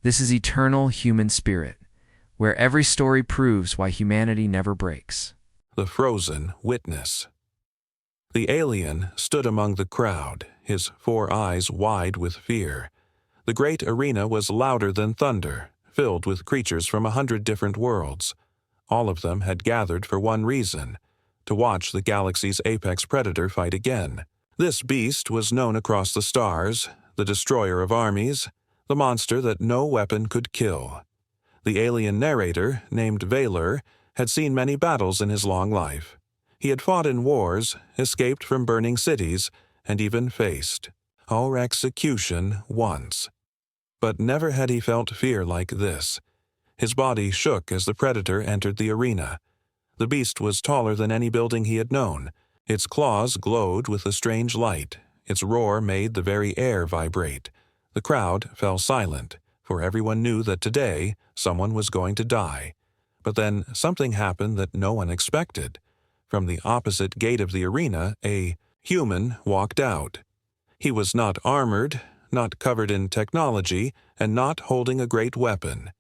This is eternal human spirit, where every story proves why humanity never breaks. The frozen witness. The alien stood among the crowd, his 4 eyes wide with fear. The great arena was louder than thunder, filled with creatures from 100 different worlds. All of them had gathered for one reason: to watch the galaxy's apex predator fight again. This beast was known across the stars, the destroyer of armies, the monster that no weapon could kill. The alien narrator, named Valor, had seen many battles in his long life. He had fought in wars, escaped from burning cities, and even faced our execution once. But never had he felt fear like this. His body shook as the predator entered the arena. The beast was taller than any building he had known. Its claws glowed with a strange light. Its roar made the very air vibrate. The crowd fell silent, for everyone knew that today someone was going to die. But then something happened that no one expected. From the opposite gate of the arena, a human walked out. He was not armored, not covered in technology, and not holding a great weapon.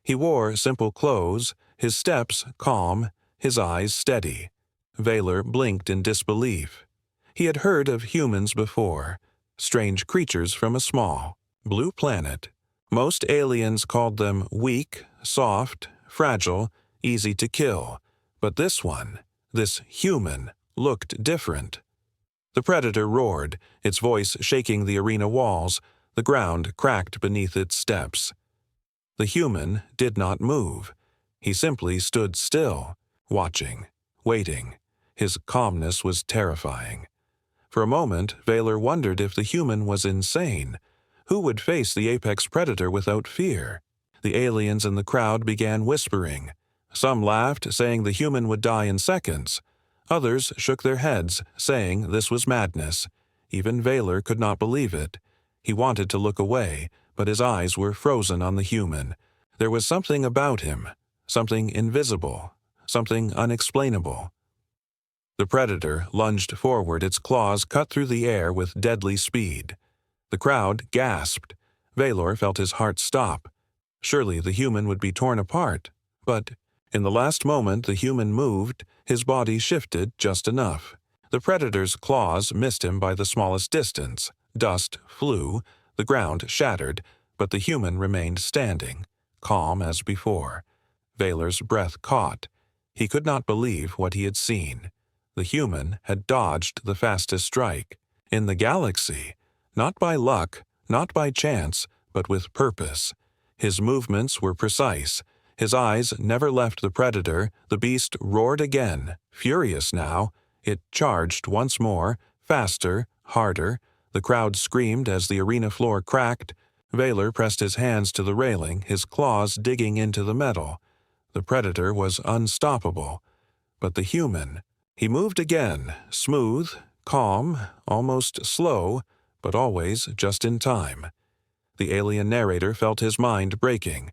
He wore simple clothes, his steps calm, his eyes steady. Valor blinked in disbelief. He had heard of humans before, strange creatures from a small, blue planet. Most aliens called them weak, soft, fragile, easy to kill. But this one, this human, looked different. The predator roared, its voice shaking the arena walls. The ground cracked beneath its steps. The human did not move. He simply stood still, watching, waiting. His calmness was terrifying. For a moment, Valor wondered if the human was insane. Who would face the apex predator without fear? The aliens in the crowd began whispering. Some laughed, saying the human would die in seconds. Others shook their heads, saying this was madness. Even Valor could not believe it. He wanted to look away, but his eyes were frozen on the human. There was something about him, something invisible, something unexplainable. The predator lunged forward, its claws cut through the air with deadly speed. The crowd gasped. Valor felt his heart stop. Surely the human would be torn apart. But in the last moment the human moved, his body shifted just enough. The predator's claws missed him by the smallest distance. Dust flew, the ground shattered, but the human remained standing, calm as before. Valor's breath caught. He could not believe what he had seen. The human had dodged the fastest strike. In the galaxy, not by luck, not by chance, but with purpose. His movements were precise. His eyes never left the predator. The beast roared again, furious now. It charged once more, faster, harder. The crowd screamed as the arena floor cracked. Valor pressed his hands to the railing, his claws digging into the metal. The predator was unstoppable. But the human, he moved again, smooth, calm, almost slow, but always just in time. The alien narrator felt his mind breaking.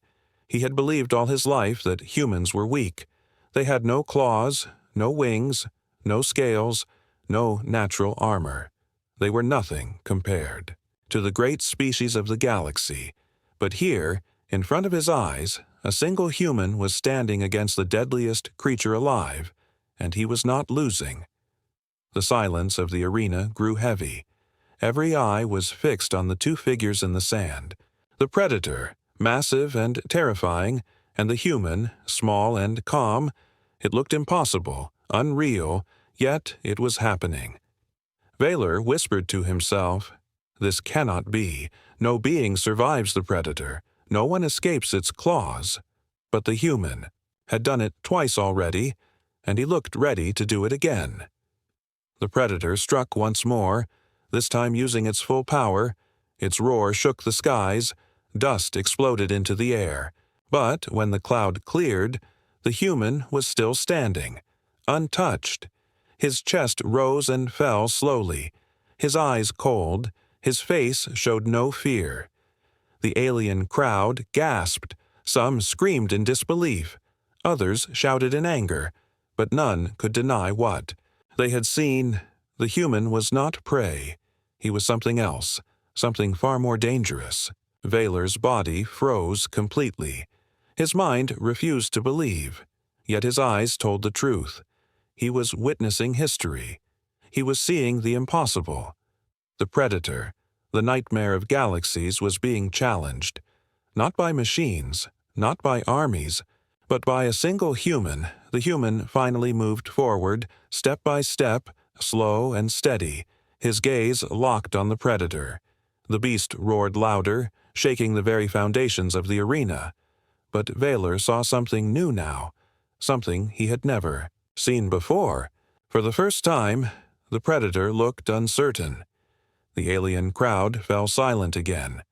He had believed all his life that humans were weak. They had no claws, no wings, no scales, no natural armor. They were nothing compared to the great species of the galaxy. But here, in front of his eyes, a single human was standing against the deadliest creature alive, and he was not losing. The silence of the arena grew heavy. Every eye was fixed on the 2 figures in the sand. The predator, massive and terrifying, and the human, small and calm. It looked impossible, unreal, yet it was happening. Valor whispered to himself, "This cannot be. No being survives the predator. No one escapes its claws." But the human had done it twice already, and he looked ready to do it again. The predator struck once more, this time using its full power. Its roar shook the skies. Dust exploded into the air. But when the cloud cleared, the human was still standing, untouched. His chest rose and fell slowly, his eyes cold, his face showed no fear. The alien crowd gasped. Some screamed in disbelief. Others shouted in anger, but none could deny what they had seen. The human was not prey. He was something else, something far more dangerous. Vaylor's body froze completely. His mind refused to believe, yet his eyes told the truth. He was witnessing history. He was seeing the impossible. The Predator, the nightmare of galaxies, was being challenged, not by machines, not by armies, but by a single human. The human finally moved forward, step by step, slow and steady, his gaze locked on the Predator. The beast roared louder, shaking the very foundations of the arena. But Vaylor saw something new now, something he had never seen before. For the first time, the Predator looked uncertain. The alien crowd fell silent again.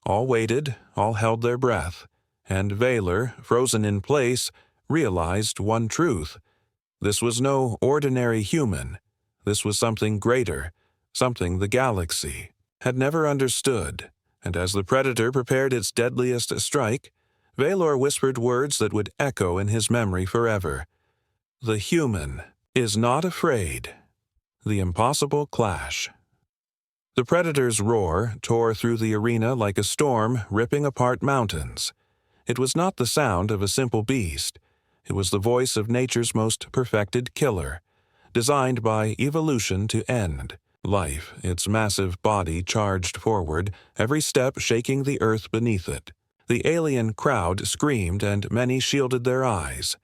All waited, all held their breath, and Vaylor, frozen in place, realized one truth. This was no ordinary human. This was something greater, something the galaxy had never understood. And as the Predator prepared its deadliest strike, Vaylor whispered words that would echo in his memory forever. The human is not afraid. The impossible clash. The Predator's roar tore through the arena like a storm ripping apart mountains. It was not the sound of a simple beast. It was the voice of nature's most perfected killer, designed by evolution to end life. Its massive body charged forward, every step shaking the earth beneath it. The alien crowd screamed, and many shielded their eyes.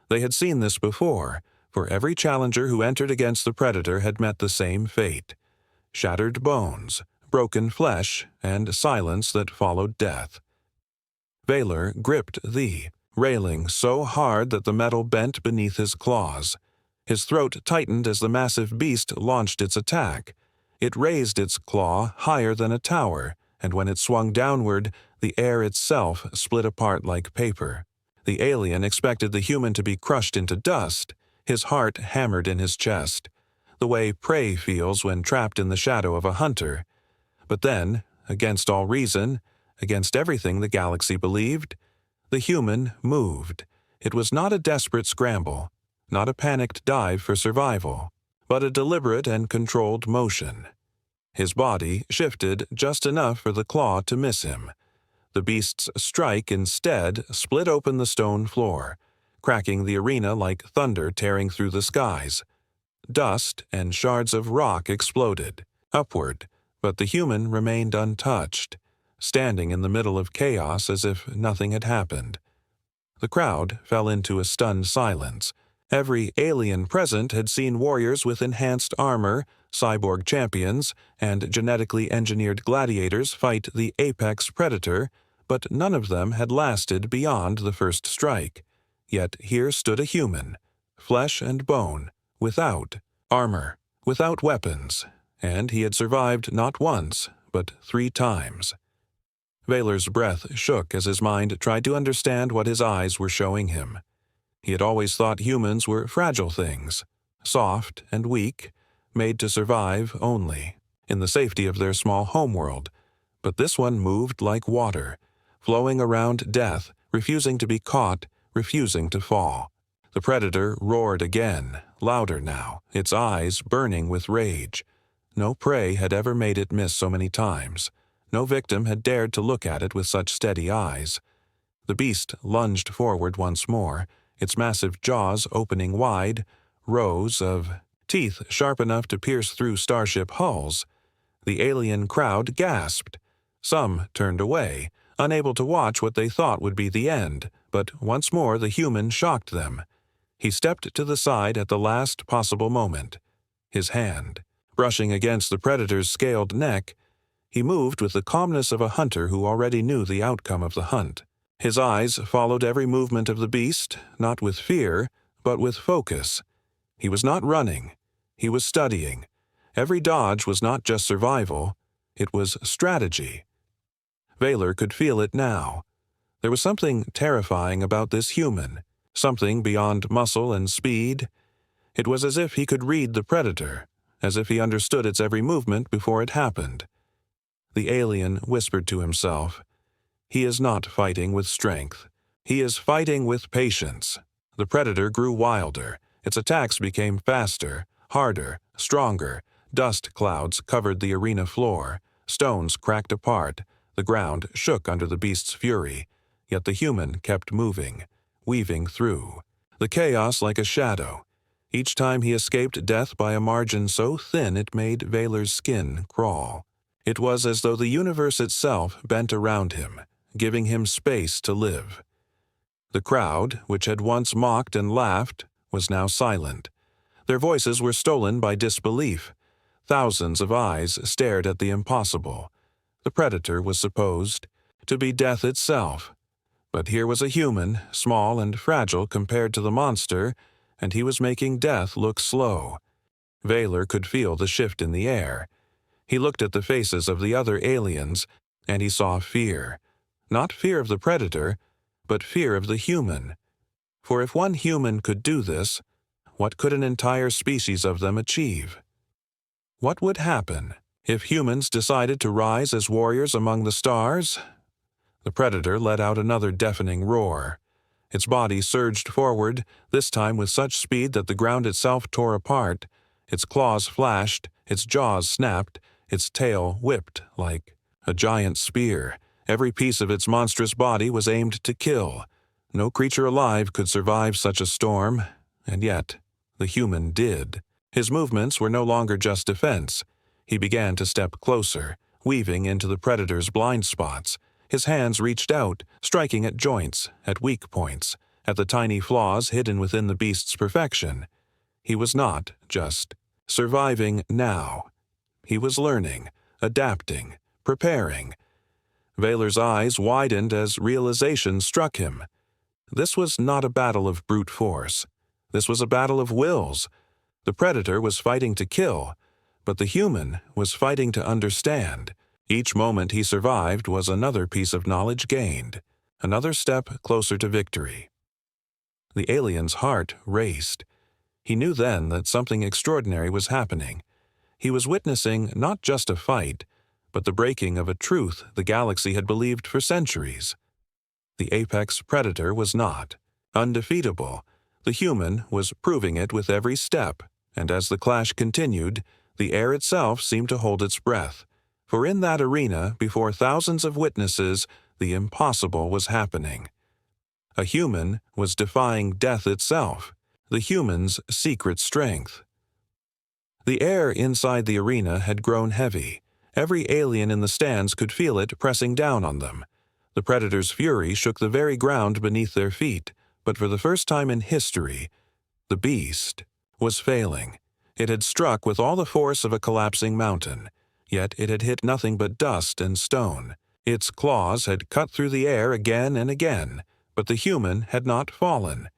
They had seen this before, for every challenger who entered against the Predator had met the same fate. Shattered bones, broken flesh, and silence that followed death. Vaylor gripped the railing so hard that the metal bent beneath his claws. His throat tightened as the massive beast launched its attack. It raised its claw higher than a tower, and when it swung downward, the air itself split apart like paper. The alien expected the human to be crushed into dust. His heart hammered in his chest, the way prey feels when trapped in the shadow of a hunter. But then, against all reason, against everything the galaxy believed, the human moved. It was not a desperate scramble, not a panicked dive for survival, but a deliberate and controlled motion. His body shifted just enough for the claw to miss him. The beast's strike instead split open the stone floor, cracking the arena like thunder tearing through the skies. Dust and shards of rock exploded upward, but the human remained untouched, standing in the middle of chaos as if nothing had happened. The crowd fell into a stunned silence. Every alien present had seen warriors with enhanced armor, cyborg champions, and genetically engineered gladiators fight the apex predator, but none of them had lasted beyond the first strike. Yet here stood a human, flesh and bone, without armor, without weapons, and he had survived not once, but 3 times. Vaylor's breath shook as his mind tried to understand what his eyes were showing him. He had always thought humans were fragile things, soft and weak, made to survive only in the safety of their small homeworld. But this one moved like water, flowing around death, refusing to be caught, refusing to fall. The predator roared again, louder now, its eyes burning with rage. No prey had ever made it miss so many times. No victim had dared to look at it with such steady eyes. The beast lunged forward once more, its massive jaws opening wide, rows of teeth sharp enough to pierce through starship hulls. The alien crowd gasped. Some turned away, unable to watch what they thought would be the end, but once more the human shocked them. He stepped to the side at the last possible moment. His hand brushing against the predator's scaled neck, he moved with the calmness of a hunter who already knew the outcome of the hunt. His eyes followed every movement of the beast, not with fear, but with focus. He was not running. He was studying. Every dodge was not just survival. It was strategy. Vaylor could feel it now. There was something terrifying about this human, something beyond muscle and speed. It was as if he could read the predator, as if he understood its every movement before it happened. The alien whispered to himself, "He is not fighting with strength. He is fighting with patience." The predator grew wilder. Its attacks became faster, harder, stronger. Dust clouds covered the arena floor. Stones cracked apart. The ground shook under the beast's fury, yet the human kept moving, weaving through the chaos like a shadow. Each time he escaped death by a margin so thin it made Vaylor's skin crawl. It was as though the universe itself bent around him, giving him space to live. The crowd, which had once mocked and laughed, was now silent. Their voices were stolen by disbelief. Thousands of eyes stared at the impossible. The predator was supposed to be death itself. But here was a human, small and fragile compared to the monster, and he was making death look slow. Vaylor could feel the shift in the air. He looked at the faces of the other aliens, and he saw fear. Not fear of the predator, but fear of the human. For if one human could do this, what could an entire species of them achieve? What would happen if humans decided to rise as warriors among the stars? The predator let out another deafening roar. Its body surged forward, this time with such speed that the ground itself tore apart. Its claws flashed, its jaws snapped, its tail whipped like a giant spear. Every piece of its monstrous body was aimed to kill. No creature alive could survive such a storm, and yet the human did. His movements were no longer just defense. He began to step closer, weaving into the predator's blind spots. His hands reached out, striking at joints, at weak points, at the tiny flaws hidden within the beast's perfection. He was not just surviving now. He was learning, adapting, preparing. Vaylor's eyes widened as realization struck him. This was not a battle of brute force. This was a battle of wills. The predator was fighting to kill, but the human was fighting to understand. Each moment he survived was another piece of knowledge gained, another step closer to victory. The alien's heart raced. He knew then that something extraordinary was happening. He was witnessing not just a fight, but the breaking of a truth the galaxy had believed for centuries. The apex predator was not undefeatable. The human was proving it with every step, and as the clash continued, the air itself seemed to hold its breath. For in that arena, before thousands of witnesses, the impossible was happening. A human was defying death itself, the human's secret strength. The air inside the arena had grown heavy. Every alien in the stands could feel it pressing down on them. The predator's fury shook the very ground beneath their feet, but for the first time in history, the beast was failing. It had struck with all the force of a collapsing mountain. Yet it had hit nothing but dust and stone. Its claws had cut through the air again and again, but the human had not fallen.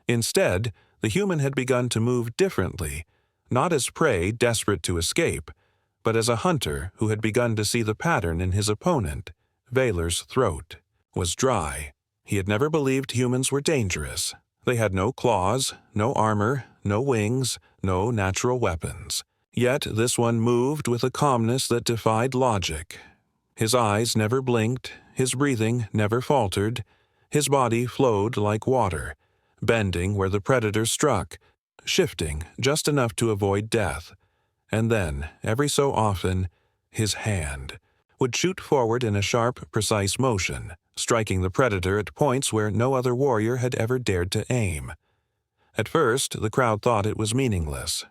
Instead, the human had begun to move differently, not as prey desperate to escape, but as a hunter who had begun to see the pattern in his opponent. Vaylor's throat was dry. He had never believed humans were dangerous. They had no claws, no armor, no wings, no natural weapons. Yet this one moved with a calmness that defied logic. His eyes never blinked, his breathing never faltered, his body flowed like water, bending where the predator struck, shifting just enough to avoid death. And then, every so often, his hand would shoot forward in a sharp, precise motion, striking the predator at points where no other warrior had ever dared to aim. At first, the crowd thought it was meaningless.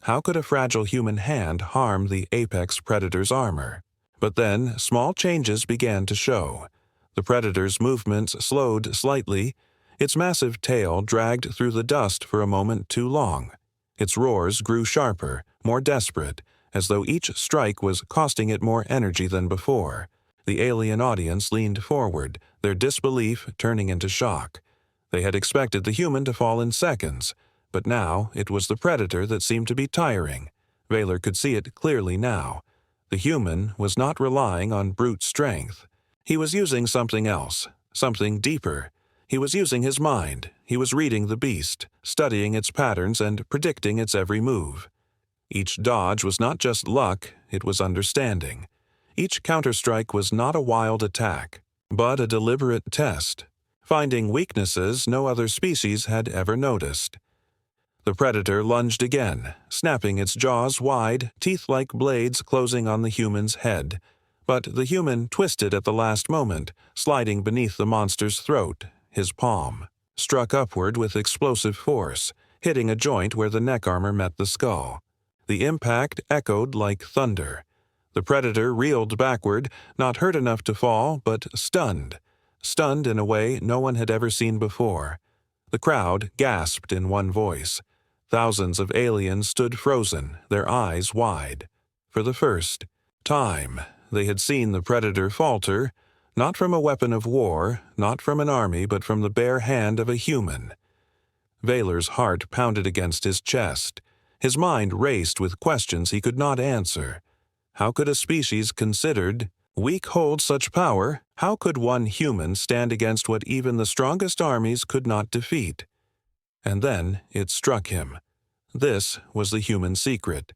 How could a fragile human hand harm the apex predator's armor? But then, small changes began to show. The predator's movements slowed slightly. Its massive tail dragged through the dust for a moment too long. Its roars grew sharper, more desperate, as though each strike was costing it more energy than before. The alien audience leaned forward, their disbelief turning into shock. They had expected the human to fall in seconds, but now it was the predator that seemed to be tiring. Vaylor could see it clearly now. The human was not relying on brute strength. He was using something else, something deeper. He was using his mind. He was reading the beast, studying its patterns and predicting its every move. Each dodge was not just luck, it was understanding. Each counterstrike was not a wild attack, but a deliberate test, finding weaknesses no other species had ever noticed. The predator lunged again, snapping its jaws wide, teeth like blades closing on the human's head. But the human twisted at the last moment, sliding beneath the monster's throat. His palm struck upward with explosive force, hitting a joint where the neck armor met the skull. The impact echoed like thunder. The predator reeled backward, not hurt enough to fall, but stunned. Stunned in a way no one had ever seen before. The crowd gasped in one voice. Thousands of aliens stood frozen, their eyes wide. For the first time, they had seen the predator falter, not from a weapon of war, not from an army, but from the bare hand of a human. Vaylor's heart pounded against his chest. His mind raced with questions he could not answer. How could a species considered weak hold such power? How could one human stand against what even the strongest armies could not defeat? And then it struck him. This was the human secret.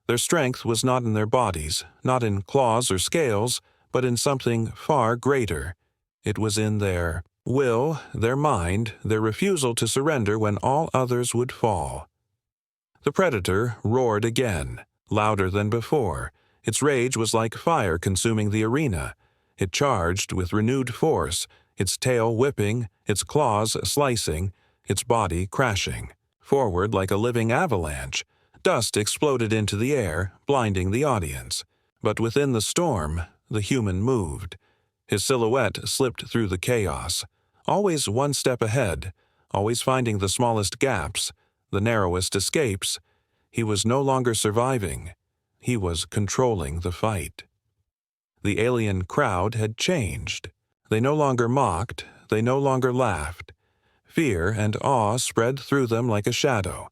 Their strength was not in their bodies, not in claws or scales, but in something far greater. It was in their will, their mind, their refusal to surrender when all others would fall. The predator roared again, louder than before. Its rage was like fire consuming the arena. It charged with renewed force, its tail whipping, its claws slicing, its body crashing. Forward like a living avalanche, dust exploded into the air, blinding the audience. But within the storm, the human moved. His silhouette slipped through the chaos, always one step ahead, always finding the smallest gaps, the narrowest escapes. He was no longer surviving. He was controlling the fight. The alien crowd had changed. They no longer mocked, they no longer laughed. Fear and awe spread through them like a shadow,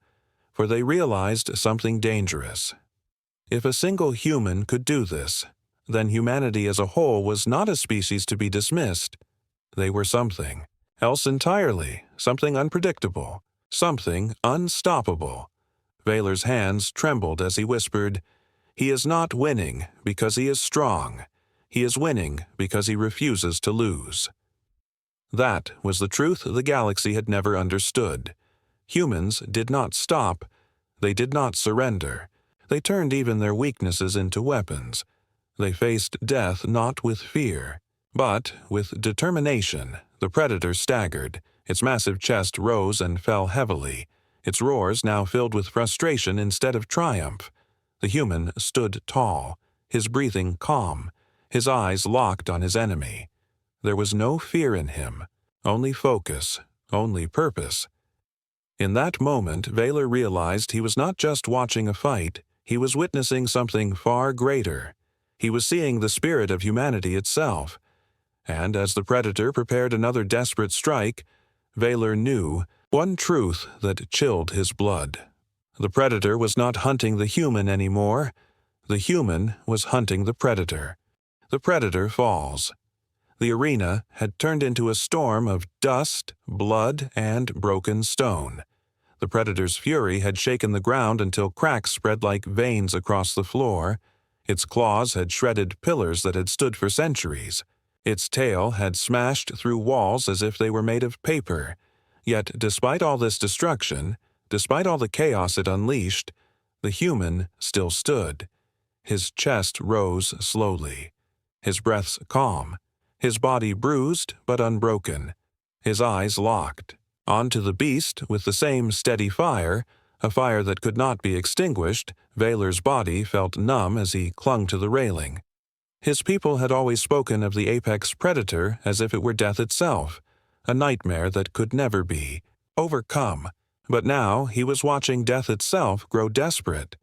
for they realized something dangerous. If a single human could do this, then humanity as a whole was not a species to be dismissed. They were something else entirely, something unpredictable, something unstoppable. Vaylor's hands trembled as he whispered, "He is not winning because he is strong. He is winning because he refuses to lose." That was the truth the galaxy had never understood. Humans did not stop. They did not surrender. They turned even their weaknesses into weapons. They faced death not with fear, but with determination. The predator staggered. Its massive chest rose and fell heavily. Its roars now filled with frustration instead of triumph. The human stood tall, his breathing calm, his eyes locked on his enemy. There was no fear in him, only focus, only purpose. In that moment, Vaylor realized he was not just watching a fight, he was witnessing something far greater. He was seeing the spirit of humanity itself. And as the predator prepared another desperate strike, Vaylor knew one truth that chilled his blood. The predator was not hunting the human anymore. The human was hunting the predator. The predator falls. The arena had turned into a storm of dust, blood, and broken stone. The predator's fury had shaken the ground until cracks spread like veins across the floor. Its claws had shredded pillars that had stood for centuries. Its tail had smashed through walls as if they were made of paper. Yet, despite all this destruction, despite all the chaos it unleashed, the human still stood. His chest rose slowly, his breaths calm, his body bruised but unbroken, his eyes locked. Onto the beast with the same steady fire, a fire that could not be extinguished. Vaylor's body felt numb as he clung to the railing. His people had always spoken of the apex predator as if it were death itself, a nightmare that could never be overcome. But now he was watching death itself grow desperate.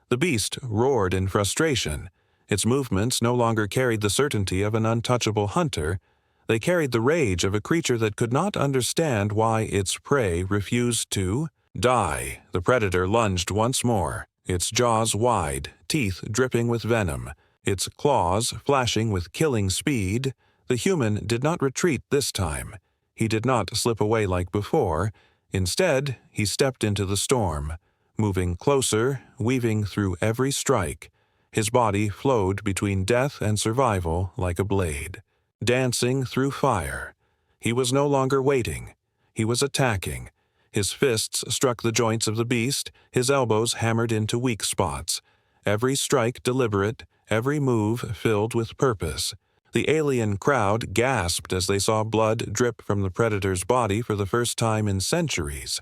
The beast roared in frustration. Its movements no longer carried the certainty of an untouchable hunter. They carried the rage of a creature that could not understand why its prey refused to die. The predator lunged once more, its jaws wide, teeth dripping with venom, its claws flashing with killing speed. The human did not retreat this time. He did not slip away like before. Instead, he stepped into the storm, moving closer, weaving through every strike. His body flowed between death and survival like a blade, dancing through fire. He was no longer waiting. He was attacking. His fists struck the joints of the beast, his elbows hammered into weak spots. Every strike deliberate, every move filled with purpose. The alien crowd gasped as they saw blood drip from the predator's body for the first time in centuries.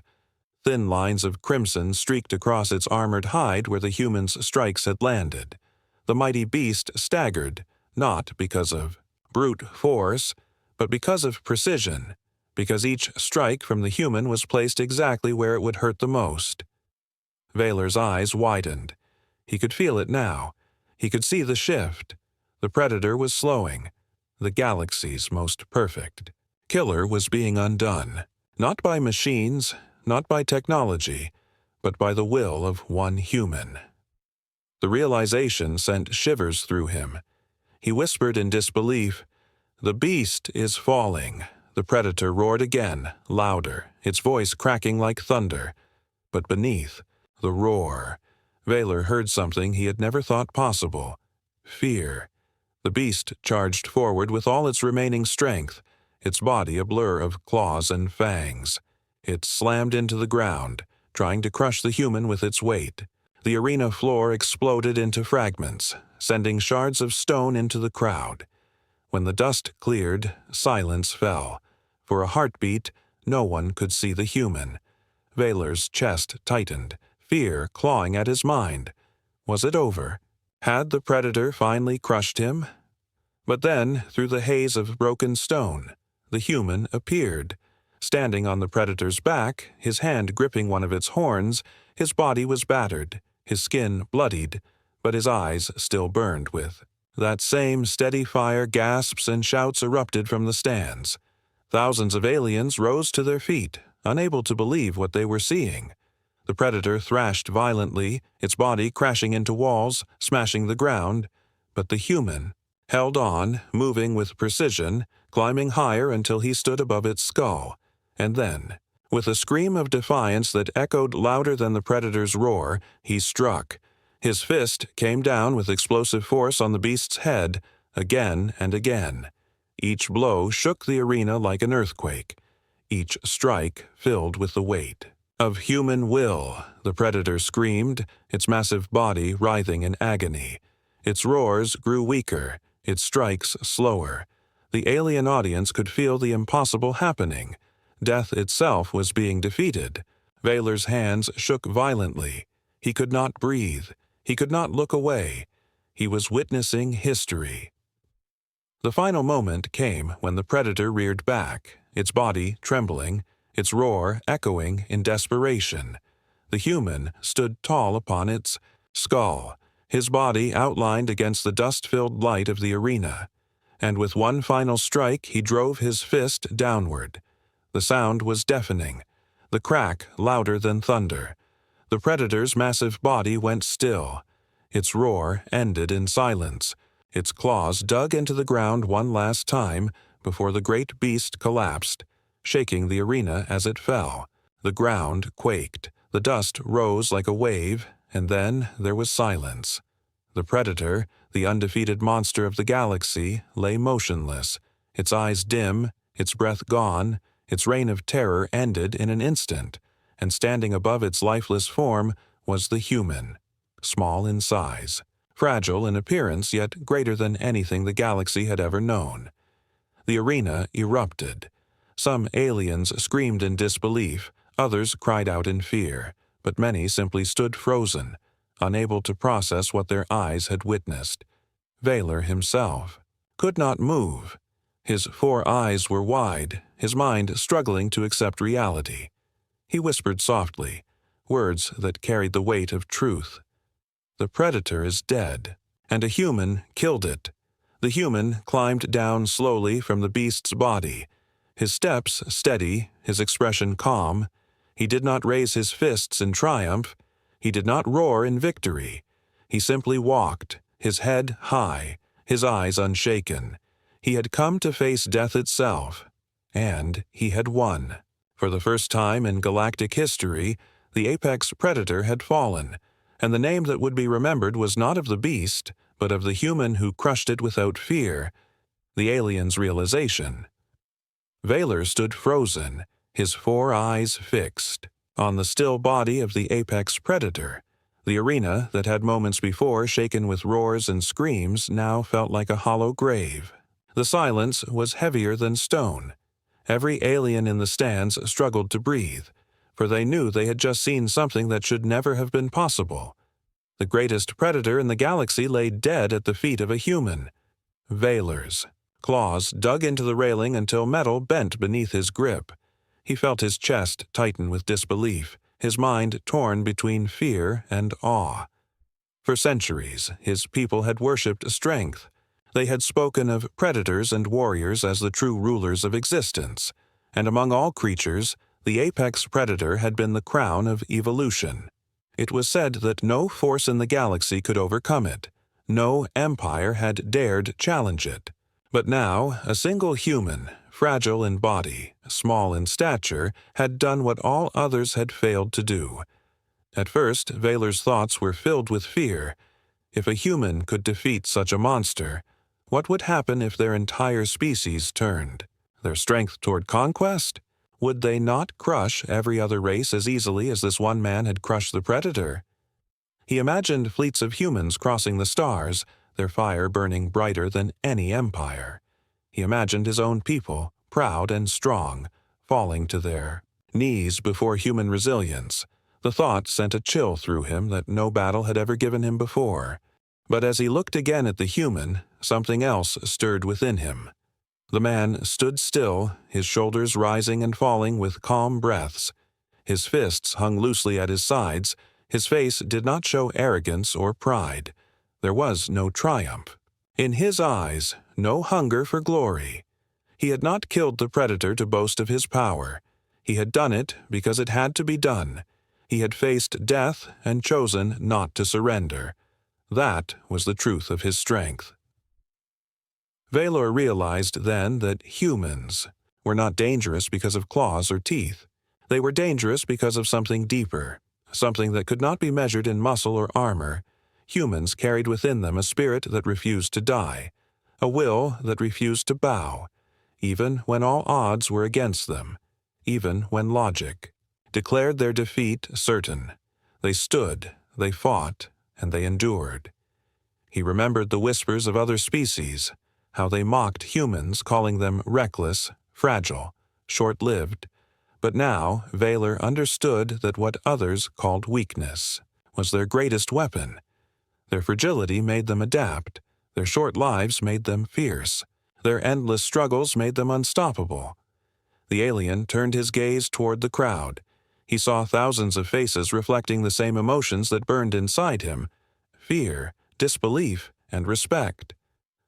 Thin lines of crimson streaked across its armored hide where the human's strikes had landed. The mighty beast staggered, not because of brute force, but because of precision, because each strike from the human was placed exactly where it would hurt the most. Vaylor's eyes widened. He could feel it now. He could see the shift. The predator was slowing. The galaxy's most perfect killer was being undone, not by machines, not by technology, but by the will of one human. The realization sent shivers through him. He whispered in disbelief, "The beast is falling." The predator roared again, louder, its voice cracking like thunder. But beneath the roar, Vaylor heard something he had never thought possible: fear. The beast charged forward with all its remaining strength, its body a blur of claws and fangs. It slammed into the ground, trying to crush the human with its weight. The arena floor exploded into fragments, sending shards of stone into the crowd. When the dust cleared, silence fell. For a heartbeat, no one could see the human. Vaylor's chest tightened, fear clawing at his mind. Was it over? Had the predator finally crushed him? But then, through the haze of broken stone, the human appeared. Standing on the predator's back, his hand gripping one of its horns, his body was battered, his skin bloodied, but his eyes still burned with that same steady fire. Gasps and shouts erupted from the stands. Thousands of aliens rose to their feet, unable to believe what they were seeing. The predator thrashed violently, its body crashing into walls, smashing the ground, but the human held on, moving with precision, climbing higher until he stood above its skull. And then, with a scream of defiance that echoed louder than the predator's roar, he struck. His fist came down with explosive force on the beast's head, again and again. Each blow shook the arena like an earthquake, each strike filled with the weight of human will. The predator screamed, its massive body writhing in agony. Its roars grew weaker, its strikes slower. The alien audience could feel the impossible happening. Death itself was being defeated. Vaylor's hands shook violently. He could not breathe. He could not look away. He was witnessing history. The final moment came when the predator reared back, its body trembling, its roar echoing in desperation. The human stood tall upon its skull, his body outlined against the dust-filled light of the arena. And with one final strike, he drove his fist downward. The sound was deafening, the crack louder than thunder. The predator's massive body went still. Its roar ended in silence. Its claws dug into the ground one last time before the great beast collapsed, shaking the arena as it fell. The ground quaked, the dust rose like a wave, and then there was silence. The predator, the undefeated monster of the galaxy, lay motionless, its eyes dim, its breath gone. Its reign of terror ended in an instant, and standing above its lifeless form was the human, small in size, fragile in appearance, yet greater than anything the galaxy had ever known. The arena erupted. Some aliens screamed in disbelief, others cried out in fear, but many simply stood frozen, unable to process what their eyes had witnessed. Vaylor himself could not move. His 4 eyes were wide, his mind struggling to accept reality. He whispered softly, words that carried the weight of truth. "The predator is dead, and a human killed it." The human climbed down slowly from the beast's body, his steps steady, his expression calm. He did not raise his fists in triumph. He did not roar in victory. He simply walked, his head high, his eyes unshaken. He had come to face death itself, and he had won. For the first time in galactic history, the apex predator had fallen, and the name that would be remembered was not of the beast, but of the human who crushed it without fear, the alien's realization. Vaylor stood frozen, his 4 eyes fixed, on the still body of the apex predator. The arena that had moments before shaken with roars and screams now felt like a hollow grave. The silence was heavier than stone. Every alien in the stands struggled to breathe, for they knew they had just seen something that should never have been possible. The greatest predator in the galaxy lay dead at the feet of a human. Valor's claws dug into the railing until metal bent beneath his grip. He felt his chest tighten with disbelief, his mind torn between fear and awe. For centuries, his people had worshipped strength. They had spoken of predators and warriors as the true rulers of existence, and among all creatures, the apex predator had been the crown of evolution. It was said that no force in the galaxy could overcome it. No empire had dared challenge it. But now, a single human, fragile in body, small in stature, had done what all others had failed to do. At first, Valor's thoughts were filled with fear. If a human could defeat such a monster, what would happen if their entire species turned? Their strength toward conquest? Would they not crush every other race as easily as this one man had crushed the predator? He imagined fleets of humans crossing the stars, their fire burning brighter than any empire. He imagined his own people, proud and strong, falling to their knees before human resilience. The thought sent a chill through him that no battle had ever given him before. But as he looked again at the human, something else stirred within him. The man stood still, his shoulders rising and falling with calm breaths. His fists hung loosely at his sides. His face did not show arrogance or pride. There was no triumph. In his eyes, no hunger for glory. He had not killed the predator to boast of his power. He had done it because it had to be done. He had faced death and chosen not to surrender. That was the truth of his strength. Valor realized then that humans were not dangerous because of claws or teeth. They were dangerous because of something deeper, something that could not be measured in muscle or armor. Humans carried within them a spirit that refused to die, a will that refused to bow, even when all odds were against them, even when logic declared their defeat certain. They stood, they fought, and they endured. He remembered the whispers of other species, how they mocked humans, calling them reckless, fragile, short-lived. But now Valor understood that what others called weakness was their greatest weapon. Their fragility made them adapt. Their short lives made them fierce. Their endless struggles made them unstoppable. The alien turned his gaze toward the crowd. He saw thousands of faces reflecting the same emotions that burned inside him: fear, disbelief, and respect.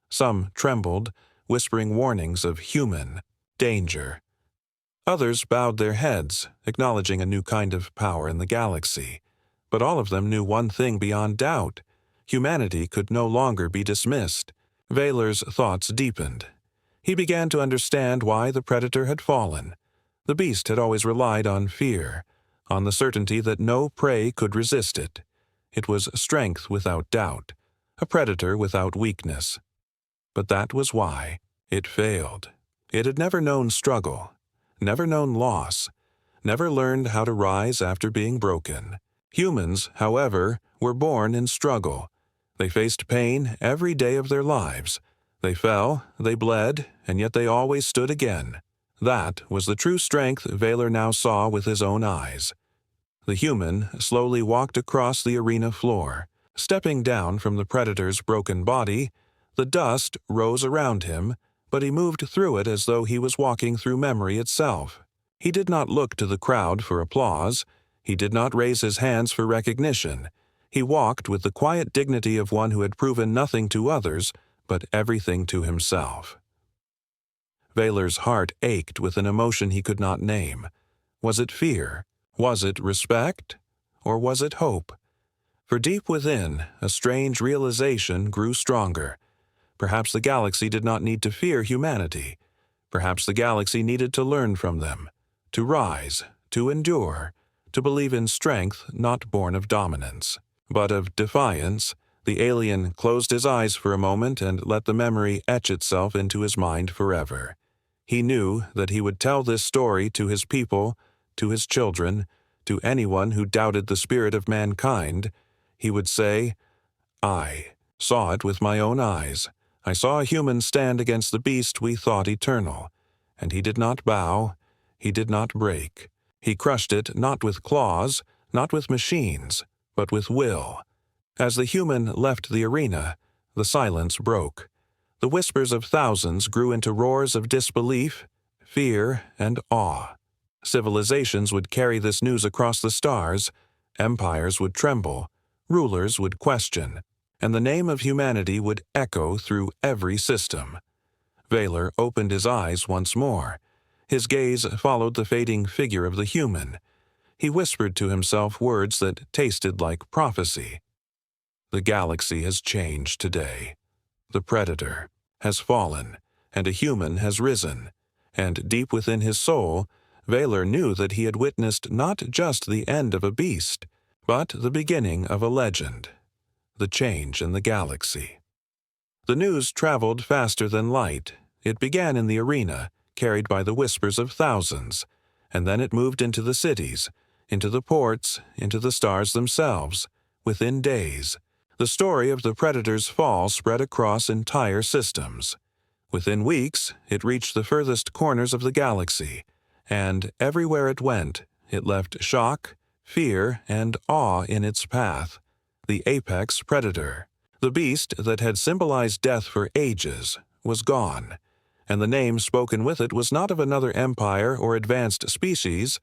Some trembled, whispering warnings of human danger. Others bowed their heads, acknowledging a new kind of power in the galaxy. But all of them knew one thing beyond doubt: humanity could no longer be dismissed. Valor's thoughts deepened. He began to understand why the predator had fallen. The beast had always relied on fear, on the certainty that no prey could resist it. It was strength without doubt, a predator without weakness. But that was why it failed. It had never known struggle, never known loss, never learned how to rise after being broken. Humans, however, were born in struggle. They faced pain every day of their lives. They fell, they bled, and yet they always stood again. That was the true strength Valor now saw with his own eyes. The human slowly walked across the arena floor. Stepping down from the predator's broken body, the dust rose around him, but he moved through it as though he was walking through memory itself. He did not look to the crowd for applause. He did not raise his hands for recognition. He walked with the quiet dignity of one who had proven nothing to others, but everything to himself. Valor's heart ached with an emotion he could not name. Was it fear? Was it respect? Or was it hope? For deep within, a strange realization grew stronger. Perhaps the galaxy did not need to fear humanity. Perhaps the galaxy needed to learn from them, to rise, to endure, to believe in strength not born of dominance, but of defiance. The alien closed his eyes for a moment and let the memory etch itself into his mind forever. He knew that he would tell this story to his people, to his children, to anyone who doubted the spirit of mankind. He would say, "I saw it with my own eyes. I saw a human stand against the beast we thought eternal, and he did not bow, he did not break. He crushed it not with claws, not with machines, but with will." As the human left the arena, the silence broke. The whispers of thousands grew into roars of disbelief, fear, and awe. Civilizations would carry this news across the stars, empires would tremble, rulers would question, and the name of humanity would echo through every system. Vaylor opened his eyes once more. His gaze followed the fading figure of the human. He whispered to himself words that tasted like prophecy. The galaxy has changed today. The predator has fallen, and a human has risen. And deep within his soul, Vaylor knew that he had witnessed not just the end of a beast, but the beginning of a legend. The change in the galaxy. The news traveled faster than light. It began in the arena, carried by the whispers of thousands, and then it moved into the cities, into the ports, into the stars themselves. Within days, the story of the Predator's fall spread across entire systems. Within weeks, it reached the furthest corners of the galaxy, and everywhere it went, it left shock, fear, and awe in its path. The apex predator, the beast that had symbolized death for ages, was gone, and the name spoken with it was not of another empire or advanced species,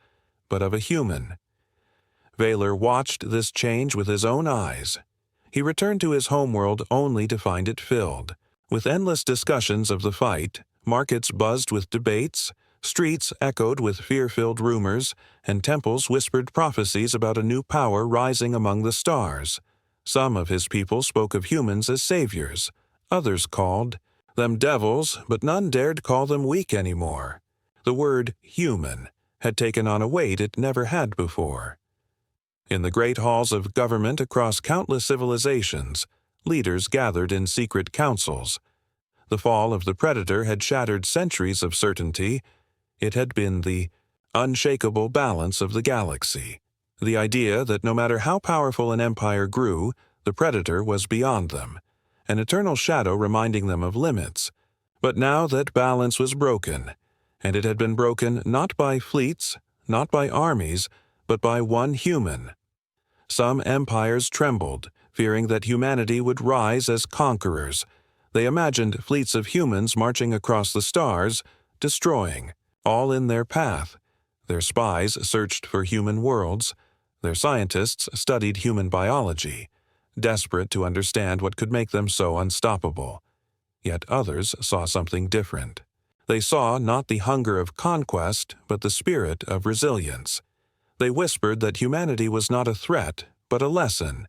but of a human. Vaylor watched this change with his own eyes. He returned to his homeworld only to find it filled, with endless discussions of the fight, markets buzzed with debates, streets echoed with fear-filled rumors, and temples whispered prophecies about a new power rising among the stars. Some of his people spoke of humans as saviors. Others called them devils, but none dared call them weak anymore. The word human had taken on a weight it never had before. In the great halls of government across countless civilizations, leaders gathered in secret councils. The fall of the predator had shattered centuries of certainty. It had been the unshakable balance of the galaxy. The idea that no matter how powerful an empire grew, the predator was beyond them, an eternal shadow reminding them of limits. But now that balance was broken, and it had been broken not by fleets, not by armies, but by one human. Some empires trembled, fearing that humanity would rise as conquerors. They imagined fleets of humans marching across the stars, destroying, all in their path. Their spies searched for human worlds. Their scientists studied human biology, desperate to understand what could make them so unstoppable. Yet others saw something different. They saw not the hunger of conquest, but the spirit of resilience. They whispered that humanity was not a threat, but a lesson,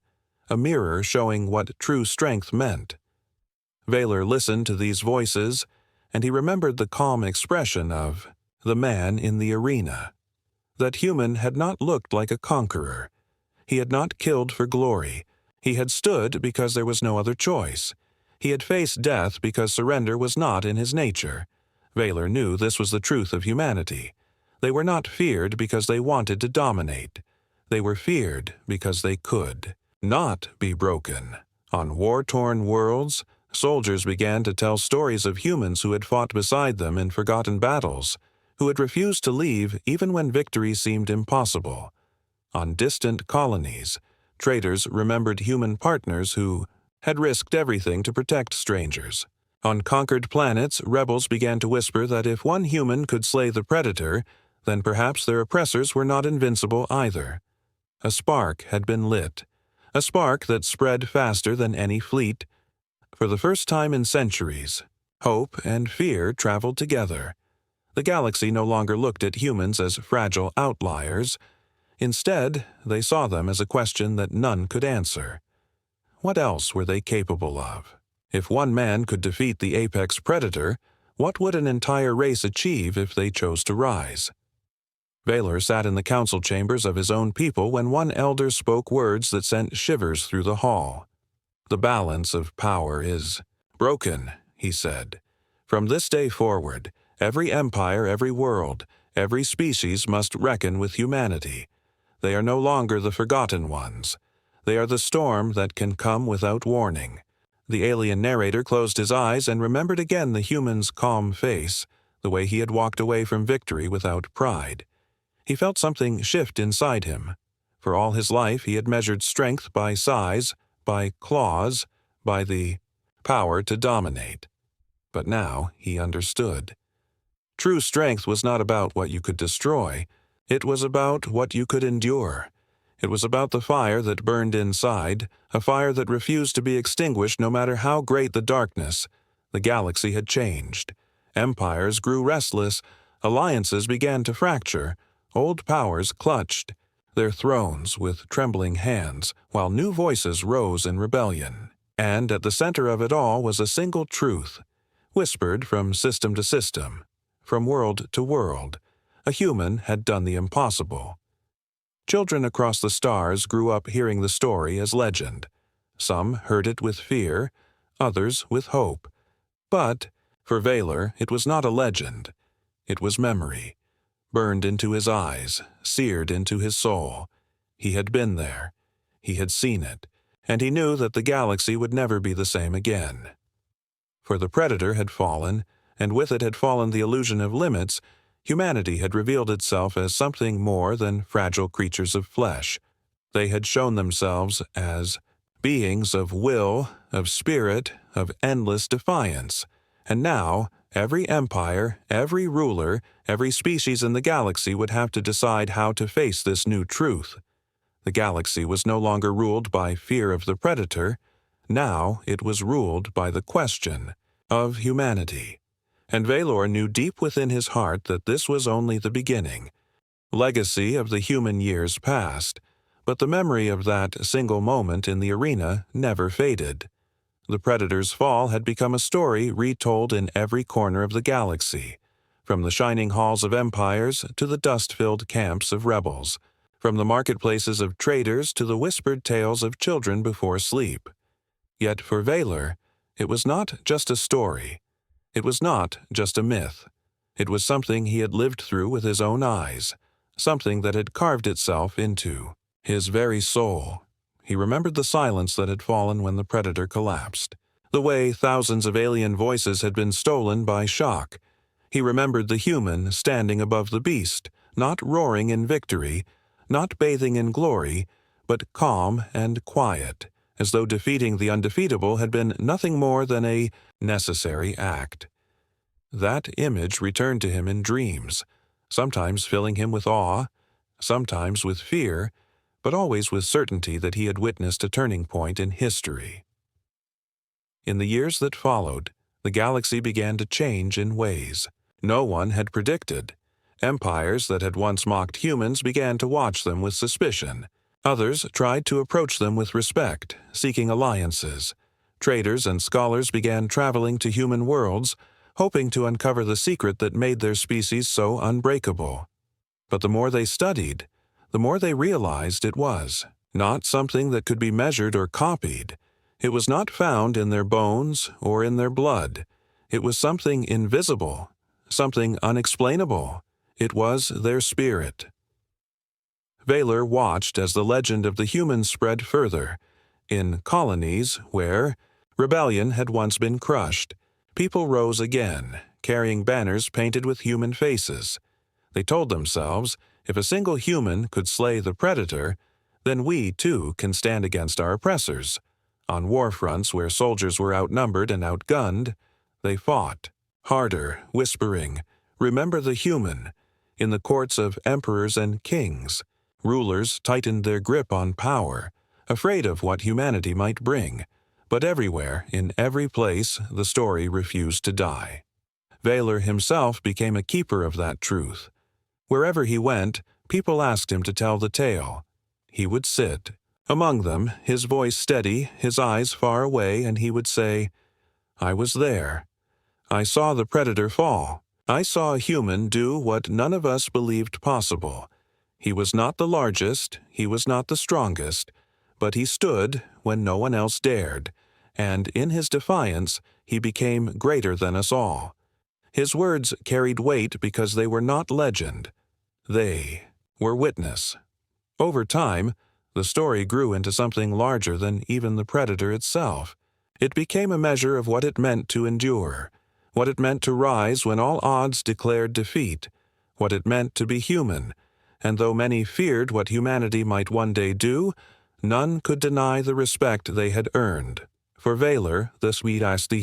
a mirror showing what true strength meant. Vaylor listened to these voices, and he remembered the calm expression of the man in the arena. That human had not looked like a conqueror. He had not killed for glory. He had stood because there was no other choice. He had faced death because surrender was not in his nature. Vaylor knew this was the truth of humanity. They were not feared because they wanted to dominate. They were feared because they could not be broken. On war-torn worlds, soldiers began to tell stories of humans who had fought beside them in forgotten battles, who had refused to leave even when victory seemed impossible. On distant colonies, traders remembered human partners who had risked everything to protect strangers. On conquered planets, rebels began to whisper that if one human could slay the predator, then perhaps their oppressors were not invincible either. A spark had been lit, a spark that spread faster than any fleet. For the first time in centuries, hope and fear traveled together. The galaxy no longer looked at humans as fragile outliers. Instead, they saw them as a question that none could answer. What else were they capable of? If one man could defeat the apex predator, what would an entire race achieve if they chose to rise? Vaylor sat in the council chambers of his own people when one elder spoke words that sent shivers through the hall. "The balance of power is broken," he said. "From this day forward, every empire, every world, every species must reckon with humanity. They are no longer the forgotten ones. They are the storm that can come without warning. The alien narrator closed his eyes and remembered again the human's calm face, the way he had walked away from victory without pride. He felt something shift inside him. For all his life he had measured strength by size, by claws, by the power to dominate. But now he understood. True strength was not about what you could destroy. It was about what you could endure. It was about the fire that burned inside, a fire that refused to be extinguished no matter how great the darkness. The galaxy had changed. Empires grew restless. Alliances began to fracture. Old powers clutched their thrones with trembling hands, while new voices rose in rebellion. And at the center of it all was a single truth, whispered from system to system, from world to world. A human had done the impossible. Children across the stars grew up hearing the story as legend. Some heard it with fear, others with hope. But for Valor, it was not a legend. It was memory, burned into his eyes, seared into his soul. He had been there. He had seen it, and he knew that the galaxy would never be the same again. For the Predator had fallen, and with it had fallen the illusion of limits. Humanity had revealed itself as something more than fragile creatures of flesh. They had shown themselves as beings of will, of spirit, of endless defiance. And now, every empire, every ruler, every species in the galaxy would have to decide how to face this new truth. The galaxy was no longer ruled by fear of the Predator. Now it was ruled by the question of humanity. And Valor knew deep within his heart that this was only the beginning. Legacy of the human years past, but the memory of that single moment in the arena never faded. The Predator's fall had become a story retold in every corner of the galaxy, from the shining halls of empires to the dust-filled camps of rebels, from the marketplaces of traders to the whispered tales of children before sleep. Yet for Valor, it was not just a story. It was not just a myth. It was something he had lived through with his own eyes, something that had carved itself into his very soul. He remembered the silence that had fallen when the Predator collapsed, the way thousands of alien voices had been stolen by shock. He remembered the human standing above the beast, not roaring in victory, not bathing in glory, but calm and quiet, as though defeating the undefeatable had been nothing more than a necessary act. That image returned to him in dreams, sometimes filling him with awe, sometimes with fear, but always with certainty that he had witnessed a turning point in history. In the years that followed, the galaxy began to change in ways no one had predicted. Empires that had once mocked humans began to watch them with suspicion. Others tried to approach them with respect, seeking alliances. Traders and scholars began traveling to human worlds, hoping to uncover the secret that made their species so unbreakable. But the more they studied, the more they realized it was not something that could be measured or copied. It was not found in their bones or in their blood. It was something invisible, something unexplainable. It was their spirit. Valor watched as the legend of the humans spread further. In colonies where rebellion had once been crushed, people rose again, carrying banners painted with human faces. They told themselves, if a single human could slay the Predator, then we, too, can stand against our oppressors. On war fronts where soldiers were outnumbered and outgunned, they fought, harder, whispering, "Remember the human." In the courts of emperors and kings, rulers tightened their grip on power, afraid of what humanity might bring. But everywhere, in every place, the story refused to die. Valor himself became a keeper of that truth. Wherever he went, people asked him to tell the tale. He would sit among them, his voice steady, his eyes far away, and he would say, "I was there. I saw the Predator fall. I saw a human do what none of us believed possible. He was not the largest, he was not the strongest, but he stood when no one else dared, and in his defiance he became greater than us all." His words carried weight because they were not legend. They were witness. Over time, The story grew into something larger than even the predator itself. It became a measure of what it meant to endure, what it meant to rise when all odds declared defeat, what it meant to be human, and though many feared what humanity might one day do, none could deny the respect they had earned. For Valor, the deadliest,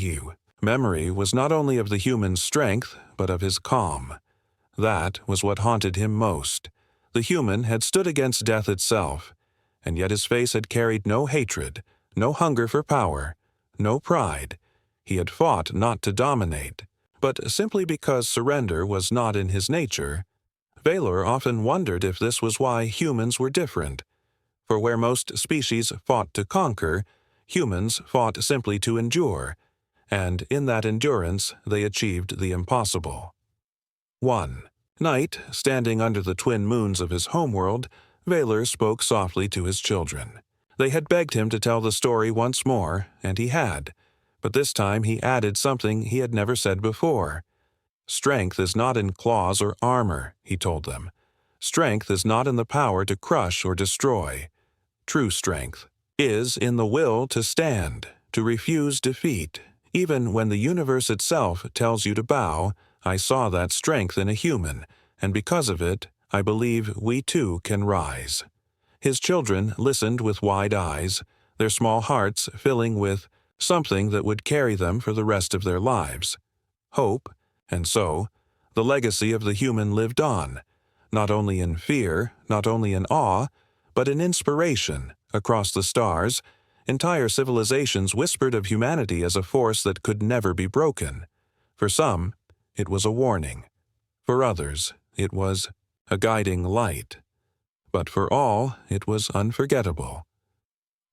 memory was not only of the human's strength, but of his calm. That was what haunted him most. The human had stood against death itself, and yet his face had carried no hatred, no hunger for power, no pride. He had fought not to dominate, but simply because surrender was not in his nature. Valor often wondered if this was why humans were different. For where most species fought to conquer, humans fought simply to endure, and in that endurance they achieved the impossible. 1. Night, standing under the twin moons of his homeworld, Valor spoke softly to his children. They had begged him to tell the story once more, and he had, but this time he added something he had never said before. Strength is not in claws or armor, he told them. Strength is not in the power to crush or destroy. True strength is in the will to stand, to refuse defeat. Even when the universe itself tells you to bow, I saw that strength in a human, and because of it, I believe we too can rise. His children listened with wide eyes, their small hearts filling with something that would carry them for the rest of their lives. Hope, and so, the legacy of the human lived on, not only in fear, not only in awe, but in inspiration. Across the stars, entire civilizations whispered of humanity as a force that could never be broken. For some, it was a warning. For others, it was a guiding light. But for all, it was unforgettable.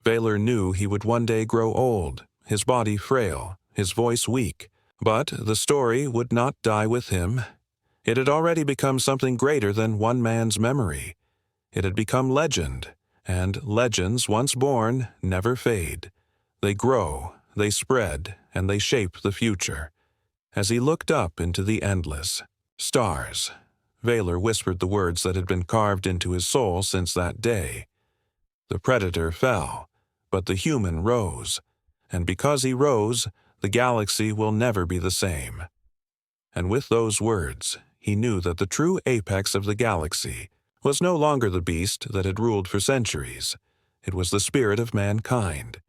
Valor knew he would one day grow old, his body frail, his voice weak, but the story would not die with him. It had already become something greater than one man's memory. It had become legend, and legends once born never fade. They grow, they spread, and they shape the future. As he looked up into the endless stars, Valor whispered the words that had been carved into his soul since that day. The predator fell, but the human rose, and because he rose, the galaxy will never be the same. And with those words, he knew that the true apex of the galaxy was no longer the beast that had ruled for centuries. It was the spirit of mankind,